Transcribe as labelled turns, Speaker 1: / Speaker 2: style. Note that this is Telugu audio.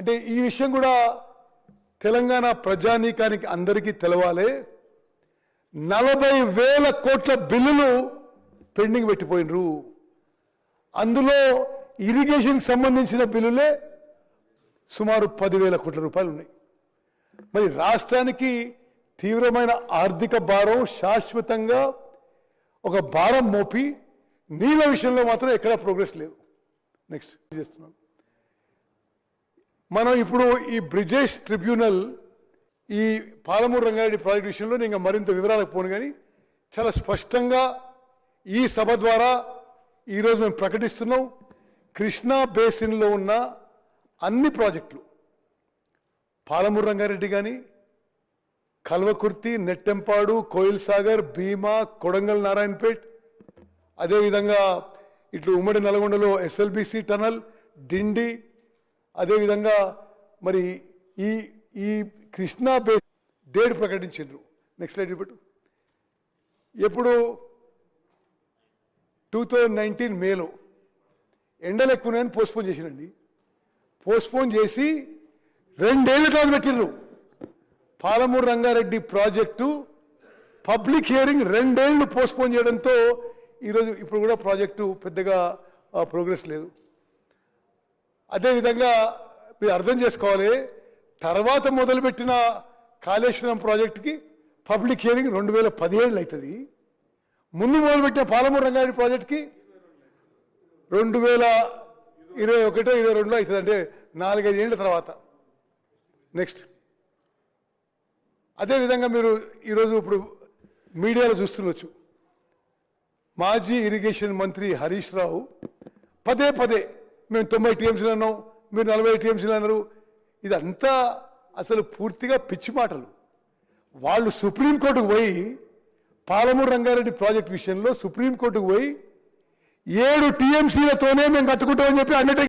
Speaker 1: అంటే ఈ విషయం కూడా తెలంగాణ ప్రజానీకానికి అందరికీ తెలవాలి. 40,000 కోట్ల బిల్లులు పెండింగ్ పెట్టిపోయినరు. అందులో ఇరిగేషన్కి సంబంధించిన బిల్లులే సుమారు 10,000 కోట్ల రూపాయలు ఉన్నాయి. మరి రాష్ట్రానికి తీవ్రమైన ఆర్థిక భారం శాశ్వతంగా ఒక భారం మోపి నీళ్ళ విషయంలో మాత్రం ఎక్కడా ప్రోగ్రెస్ లేదు. నెక్స్ట్ చేస్తున్నాం మనం ఇప్పుడు ఈ బ్రిజేష్ ట్రిబ్యునల్ ఈ పాలమూరు రంగారెడ్డి ప్రాజెక్టు విషయంలో నేను మరింత వివరాలకు పోను, కానీ చాలా స్పష్టంగా ఈ సభ ద్వారా ఈరోజు మేము ప్రకటిస్తున్నాం. కృష్ణా బేసిన్లో ఉన్న అన్ని ప్రాజెక్టులు పాలమూరు రంగారెడ్డి కానీ, కల్వకుర్తి, నెట్టెంపాడు, కోయిల్ సాగర్, భీమా, కొడంగల్, నారాయణపేట్, అదేవిధంగా ఇట్లు ఉమ్మడి నల్గొండలో ఎస్ఎల్బిసి టనల్, డిండి, అదేవిధంగా మరి ఈ ఈ కృష్ణా బేస్ డేట్ ప్రకటించారు. నెక్స్ట్ స్లైడ్ పెట్టు. ఎప్పుడు 2019 మేలో ఎండలు ఎక్కువని పోస్ట్పోన్ చేసినండి. పోస్ట్పోన్ చేసి 2 ఏళ్ళ కాదు పెట్టిండ్రు. Palamuru Rangareddy project public hearing 2 ఏళ్ళు పోస్ట్పోన్ చేయడంతో ఈరోజు ఇప్పుడు కూడా ప్రాజెక్టు పెద్దగా ప్రోగ్రెస్ లేదు. అదేవిధంగా మీరు అర్థం చేసుకోవాలి, తర్వాత మొదలుపెట్టిన కాళేశ్వరం ప్రాజెక్టుకి పబ్లిక్ హియరింగ్ 2017 అవుతుంది. ముందు మొదలుపెట్టిన పాలమూరు రంగారెడ్డి ప్రాజెక్టుకి 2021-22 అవుతుంది, అంటే 4-5 ఏళ్ళ తర్వాత. నెక్స్ట్ అదేవిధంగా మీరు ఈరోజు ఇప్పుడు మీడియాలో చూస్తుండొచ్చు, మాజీ ఇరిగేషన్ మంత్రి హరీష్ రావు పదే పదే మేము 90 టీఎంసీలు అన్నాం, మీరు 40 టీఎంసీలు అన్నారు. ఇదంతా అసలు పూర్తిగా పిచ్చి మాటలు. వాళ్ళు సుప్రీంకోర్టుకు పోయి పాలమూరు రంగారెడ్డి ప్రాజెక్ట్ విషయంలో సుప్రీంకోర్టుకు పోయి 7 టీఎంసీలతోనే మేము కట్టుకుంటామని చెప్పి